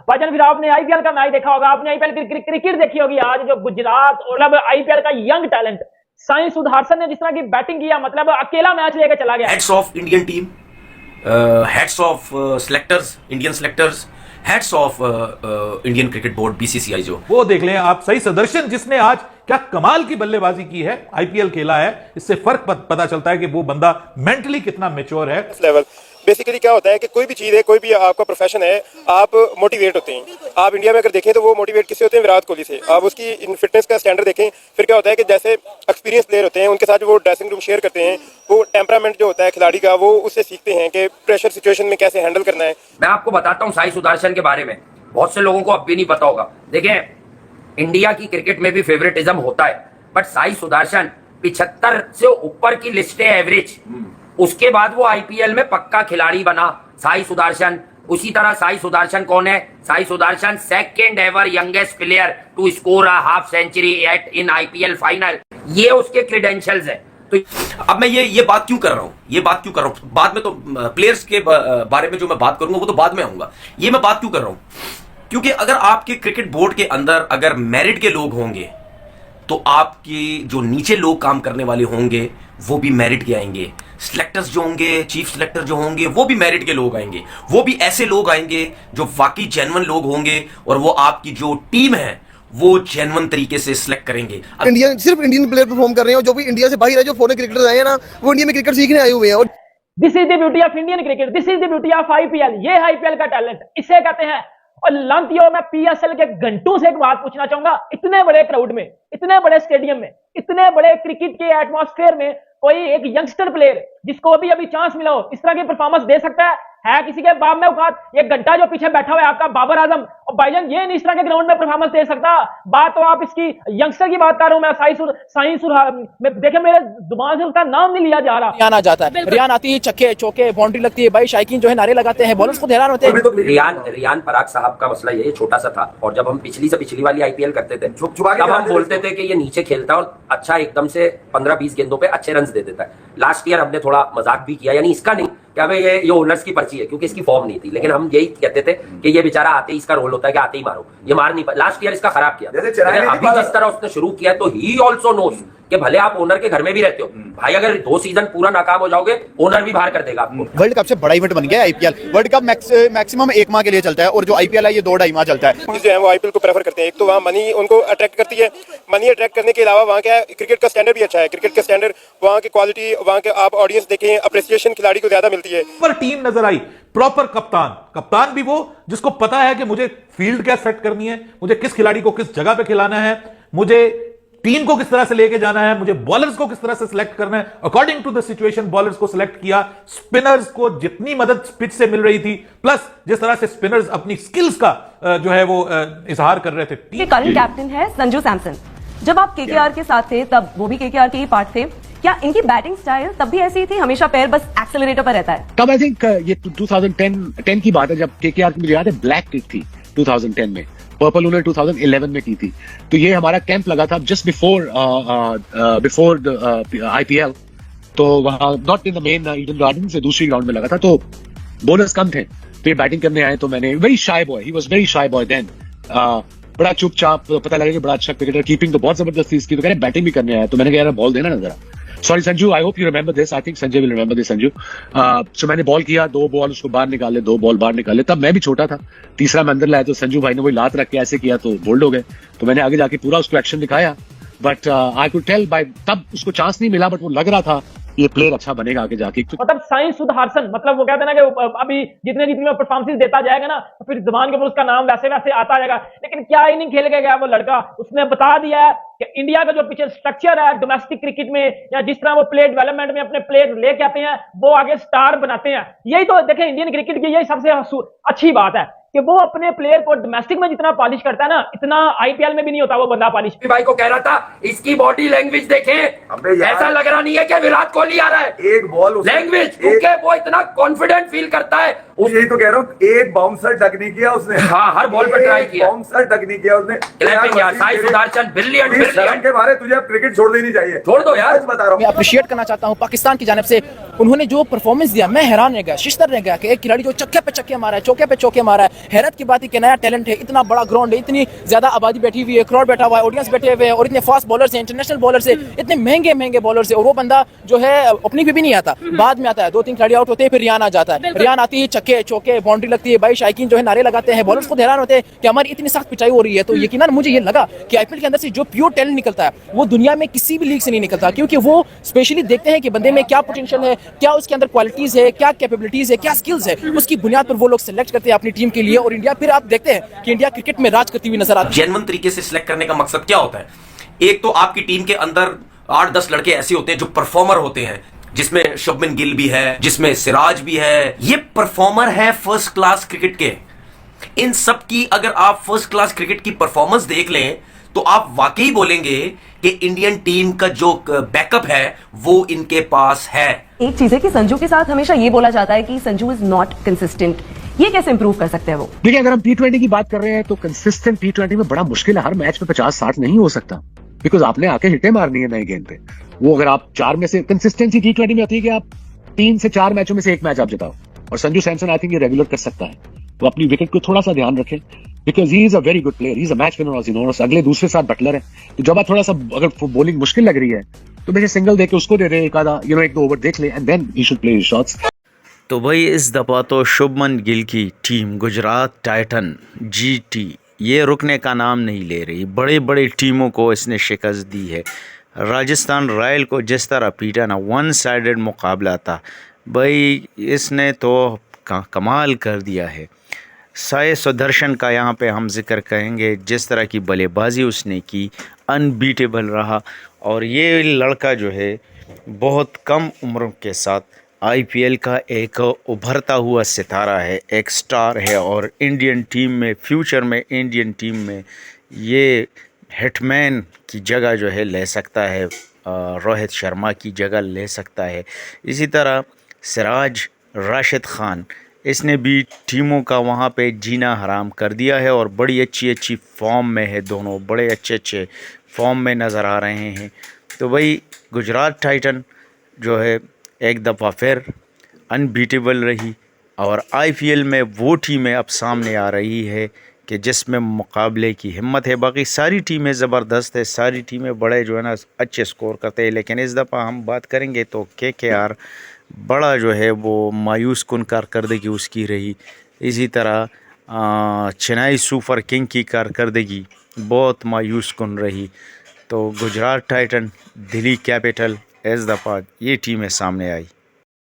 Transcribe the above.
भाईजान फिर आपने आईपीएल का मैच देखा होगा, आपने आईपीएल क्रिकेट देखी होगी। आज जो गुजरात मतलब आईपीएल का यंग टैलेंट साई सुदर्शन ने जिस तरह की बैटिंग किया, मतलब अकेला मैच लेकर चला गया। Heads of Indian team, heads of selectors, Indian selectors, heads of Indian cricket board BCCI. जो वो देख लें आप, सही सुदर्शन जिसने आज क्या कमाल की बल्लेबाजी की है, आईपीएल खेला है, इससे फर्क पता चलता है कि वो बंदा मेंटली कितना मैच्योर है। लेवल बेसिकली क्या होता है कि कोई भी चीज़ है, कोई भी आपका प्रोफेशन है, आप मोटिवेट होते हैं। आप इंडिया में अगर देखें तो वो मोटिवेट किससे होते हैं? विराट कोहली से। आप उसकी फिटनेस का स्टैंडर्ड देखें, फिर क्या होता है कि जैसे एक्सपीरियंस प्लेयर होते हैं उनके साथ वो ड्रेसिंग रूम शेयर करते हैं, वो टेम्परामेंट जो होता है खिलाड़ी का, वो उससे सीखते हैं कि प्रेशर सिचुएशन में कैसे हैंडल करना है। मैं आपको बताता हूँ साई सुदर्शन के बारे में, बहुत से लोगों को अब भी नहीं पता होगा। देखें, इंडिया की क्रिकेट में भी फेवरेटिज्म होता है, बट साई सुदर्शन 75 से ऊपर की लिस्ट है एवरेज। उसके बाद वो आईपीएल में पक्का खिलाड़ी बना साई सुदर्शन। उसी तरह साई सुदर्शन कौन है? Sai Sudharsan second ever youngest player to score a half century at in IPL final. ये उसके क्रेडेंशियल्स है। तो अब मैं ये बात क्यों कर रहा हूं, ये बात क्यों कर रहा हूं? बाद में तो प्लेयर्स के बारे में जो मैं बात करूंगा वो तो बाद में आऊंगा। ये मैं बात क्यों कर रहा हूं? क्योंकि अगर आपके क्रिकेट बोर्ड के अंदर अगर मेरिट के लोग होंगे तो आपके जो नीचे लोग काम करने वाले होंगे वो भी मेरिट के आएंगे। सिलेक्टर्स जो होंगे, चीफ सिलेक्टर जो होंगे, वो भी मेरिट के लोग आएंगे। वो भी ऐसे लोग आएंगे जो वाकई जेन्युइन लोग होंगे और वो आपकी जो टीम है वो जेन्युइन तरीके से सिलेक्ट करेंगे। सिर्फ इंडियन प्लेयर परफॉर्म कर रहे हैं, जो भी इंडिया से बाहर है, जो फॉरेन क्रिकेटर्स आए हैं ना, वो इंडिया में क्रिकेट सीखने आए हुए हैं। और this is the beauty of Indian cricket, this is the beauty of IPL. ये आईपीएल का टैलेंट इसे कहते हैं। और लांतियों में पीएसएल के घंटों से एक बात पूछना चाहूंगा, इतने बड़े क्राउड में, इतने बड़े स्टेडियम में, इतने बड़े क्रिकेट के एटमॉस्फेयर में कोई एक यंगस्टर प्लेयर जिसको अभी अभी चांस मिला हो इस तरह की परफॉर्मेंस दे सकता है किसी के बाप में औकात? एक घंटा जो पीछे बैठा हुआ है आपका बाबर आजम, और भाईजान ये इस तरह के ग्राउंड में परफॉर्मेंस दे सकता? बात तो आप इसकी यंगस्टर की बात कर रहा हूं मैं, देखे मेरे जुबान से उसका नाम नहीं लिया जा रहा। रियान आ जाता है, रियान आती है, छक्के चौके बाउंड्री लगती है, भाई शायकीन जो है नारे लगाते हैं, बॉलर्स को हैरान होते हैं। रियान पराग साहब का मसला ये छोटा सा था, और जब हम पिछली से पिछली वाली आईपीएल करते थे तब हम बोलते थे कि ये नीचे खेलता है और अच्छा एकदम से 15-20 गेंदों पे अच्छे रन दे देता है। लास्ट ईयर हमने थोड़ा मजाक भी किया, यानी इसका नहीं क्या भाई ये ओनर्स की पर्ची है क्योंकि इसकी फॉर्म नहीं थी, लेकिन हम यही कहते थे कि ये बेचारा आते ही इसका रोल होता है कि आते ही मारो, ये मार नहीं पाया। लास्ट ईयर इसका खराब किया, अभी जिस तरह उसने शुरू किया तो ही ऑल्सो नोस कि भले आप ओनर के घर में भी रहते हो भाई, अगर 2 सीजन पूरा नाकाम हो जाओगे ओनर भी बाहर कर देगा आपको। वर्ल्ड कप से बड़ा इवेंट बन गया है आईपीएल। वर्ल्ड कप मैक्सिमम 1 माह के लिए चलता है, और जो आईपीएल है ये 2-2.5 माह चलता है। जो है वो आईपीएल को प्रेफर करते हैं। एक तो वहाँ मनी उनको अट्रैक्ट करती है, मनी अट्रैक्ट करने के अलावा वहाँ क्या है, क्रिकेट का स्टैंडर्ड भी अच्छा है। क्रिकेट का स्टैंडर्ड, वहाँ की क्वालिटी, वहाँ के आप ऑडियंस देखें, अप्रिसिएशन खिलाड़ी को ज्यादा मिलती है। पर टीम नजर आई, प्रॉपर कप्तान भी वो जिसको पता है कि मुझे फील्ड क्या सेट करनी है, मुझे किस खिलाड़ी को किस जगह पे खिलाना है, मुझे टीम को किस तरह से लेके जाना है, मुझे बॉलर्स को किस तरह से सिलेक्ट करना है, according to the situation bowlers को सिलेक्ट किया। स्पिनर्स को जितनी मदद पिच से मिल रही थी, प्लस जिस तरह से स्पिनर्स अपनी स्किल्स का जो है वो इजहार कर रहे थे। करंट कैप्टन है संजू सैमसन। जब आप केकेआर के साथ थे तब वो भी केकेआर के ही पार्ट थे, क्या इनकी बैटिंग स्टाइल तब भी ऐसी ही थी, हमेशा पैर बस एक्सेलरेटर पर रहता है? तब आई थिंक ये 2010 की बात है जब केकेआर की मुझे याद है ब्लैक किक थी 2010 में, पर्पल उन्होंने 2011 में की थी। तो ये हमारा कैंप लगा था जस्ट बिफोर आईपीएल, तो वहाँ not in the main Eden garden से दूसरी ग्राउंड में लगा था, तो बोनस कम थे, तो ये बैटिंग करने आए। तो मैंने very shy boy, he was very shy boy then, बड़ा चुपचाप, पता लगा कि बड़ा अच्छा क्रिकेटर, कीपिंग तो बहुत जबरदस्त थी इसकी, तो कह रहे बैटिंग भी करने आया। तो मैंने कहा यार बॉल देना ना जरा। Sorry Sanju, I hope you remember this, I think Sanjay will remember this Sanju. So मैंने बॉल किया, 2 बॉल उसको बाहर निकाले, 2 बॉल बाहर निकाले, तब मैं भी छोटा था, तीसरा मैं अंदर लाया तो संजू भाई ने वही लात रख के ऐसे किया तो बोल्ड हो गए। तो मैंने आगे जाके पूरा उसको एक्शन दिखाया, but I could tell by तब उसको चांस नहीं मिला, बट वो लग रहा था ये प्लेयर अच्छा बनेगा आगे जाके। मतलब साई सुदर्शन, मतलब वो कहते हैं ना कि अभी जितने परफॉर्मेंस देता जाएगा ना तो फिर जबान के ऊपर उसका नाम वैसे वैसे आता जाएगा। लेकिन क्या इनिंग खेल के गया वो लड़का, उसने बता दिया है कि इंडिया का जो पीछे स्ट्रक्चर है डोमेस्टिक क्रिकेट में, या जिस तरह वो प्लेयर डेवलपमेंट में अपने प्लेयर लेके आते हैं, वो आगे स्टार बनाते हैं। यही तो देखें इंडियन क्रिकेट की यही सबसे अच्छी बात है कि वो अपने प्लेयर को डोमेस्टिक में जितना पॉलिश करता है ना, इतना आईपीएल में भी नहीं होता वो बंदा पॉलिश। भाई को कह रहा था इसकी बॉडी लैंग्वेज देखें, ऐसा लग रहा नहीं है कि विराट कोहली आ रहा है। एक बॉल लैंग्वेज, क्योंकि वो इतना कॉन्फिडेंट फील करता है। यही तो कह रहा हूँ, एक बाउंसर टक नहीं किया उसने। हाँ, हर बॉल पे ट्राई किया, बाउंसर टक नहीं किया उसने। साई सुदर्शन ब्रिलियंट के बारे तुझे अब क्रिकेट छोड़ देनी चाहिए। छोड़ दो यार, बता रहा हूँ। मैं अप्रिशिएट करना चाहता हूँ पाकिस्तान की जानिब से उन्होंने जो परफॉर्मेंस दिया, मैं हैरान रह गया, शिश्तर रह गया कि एक खिलाड़ी जो चक्के पे चक्के मारा है, चौके पे चौके मारा है। हैरत की बात है कि नया टैलेंट है, इतना बड़ा ग्राउंड है, इतनी ज्यादा आबादी बैठी हुई है, क्राउड बैठा हुआ है, ऑडियंस बैठे हुए हैं, और इतने फास्ट बॉलर्स हैं, इंटरनेशनल बॉलर्स हैं, इतने महंगे महंगे बॉलर्स हैं, और वो बंदा जो है ओपनिंग पे भी नहीं आता, बाद में आता है। 2-3 खिलाड़ी आउट होते हैं, फिर रियान आ जाता है, रियान आती है, चक्के चौके बाउंड्री लगती है, भाई शायकीन जो है नारे लगाते हैं, बॉलर्स खुद हैरान होते हैं कि हमारी इतनी सख्त पिचाई हो रही है। तो यकीनन मुझे ये लगा कि आईपीएल के अंदर से जो प्योर टैलेंट निकलता है वो दुनिया में किसी भी लीग से नहीं निकलता, क्योंकि वो स्पेशली देखते हैं कि बंदे में क्या पोटेंशियल है, क्या उसके अंदर क्वालिटीज है, क्या कैपेबिलिटीज है, क्या स्किल्स है, उसकी बुनियाद पर वो लोग सेलेक्ट करते हैं अपनी टीम के लिए। और इंडिया फिर आप देखते हैं कि इंडिया क्रिकेट में राज करती हुई नजर आती है। जेन्युइन तरीके से सिलेक्ट करने का मकसद क्या होता है? एक तो आपकी टीम के अंदर 8-10 लड़के ऐसे होते हैं जो परफॉर्मर होते हैं, जिसमें शुभमन गिल भी है, जिसमें सिराज भी है। ये परफॉर्मर है फर्स्ट क्लास क्रिकेट के। इन सब की अगर आप फर्स्ट क्लास क्रिकेट की परफॉर्मेंस देख लें तो आप वाकई बोलेंगे कि इंडियन टीम का जो बैकअप है वो इनके पास है। एक चीज है कि संजू के साथ हमेशा ये बोला जाता है कि संजू इज नॉट कंसिस्टेंट, ये कैसे इंप्रूव कर सकते हैं वो? देखिए, अगर हम T20 की बात कर रहे हैं तो कंसिस्टेंट T20 में बड़ा मुश्किल है, हर मैच में 50-60 नहीं हो सकता, बिकॉज आपने आके हिटे मारनी है नए गेंद पे। वो अगर आप 4 में से कंसिस्टेंसी T20 में होती है कि आप 3 से 4 मैचों में से 1 मैच आप जिताओ, और संजू सैमसन आई थिंक ये रेगुलर कर सकता है। तो अपनी विकेट को थोड़ा सा ध्यान रखें, because he is a very good player, he is a match winner, अगले दूसरे साथ बटलर है। तो जब आप थोड़ा सा अगर बॉलिंग मुश्किल लग रही है तो मुझे सिंगल देके उसको दे दे, एक आधा 1-2 ओवर देख ले, and then he should play his shots. तो भाई इस दफ़ा तो शुभमन गिल की टीम गुजरात टाइटन GT ये रुकने का नाम नहीं ले रही। बड़े बड़े टीमों को इसने शिकस्त दी है। राजस्थान रॉयल को जिस तरह पीटा ना, 1 साइडेड मुकाबला था भाई, इसने तो कमाल कर दिया है। साय सुदर्शन का यहाँ पे हम जिक्र करेंगे, जिस तरह की बल्लेबाजी उसने की, अनबीटेबल रहा। और ये लड़का जो है बहुत कम उम्र के साथ IPL का एक उभरता हुआ सितारा है, एक स्टार है, और इंडियन टीम में फ्यूचर में इंडियन टीम में ये हिटमैन की जगह जो है ले सकता है, रोहित शर्मा की जगह ले सकता है। इसी तरह सिराज राशिद खान, इसने भी टीमों का वहाँ पे जीना हराम कर दिया है और बड़ी अच्छी अच्छी फॉर्म में है, दोनों बड़े अच्छे अच्छे फॉर्म में नज़र आ रहे हैं। तो भाई गुजरात टाइटन जो है एक दफ़ा फिर अनबीटेबल रही, और IPL में वो टीमें अब सामने आ रही है कि जिसमें मुकाबले की हिम्मत है। बाकी सारी टीमें ज़बरदस्त है, सारी टीमें बड़े जो है ना अच्छे स्कोर करते हैं, लेकिन इस दफ़ा हम बात करेंगे तो KKR बड़ा जो है वो मायूस कुन कारकर्दगी उसकी रही। इसी तरह चेन्नई सुपर किंग की कारकर्दगी बहुत मायूस कुन रही। तो गुजरात टाइटन, दिल्ली कैपिटल इस दफ़ा ये टीमें सामने आई।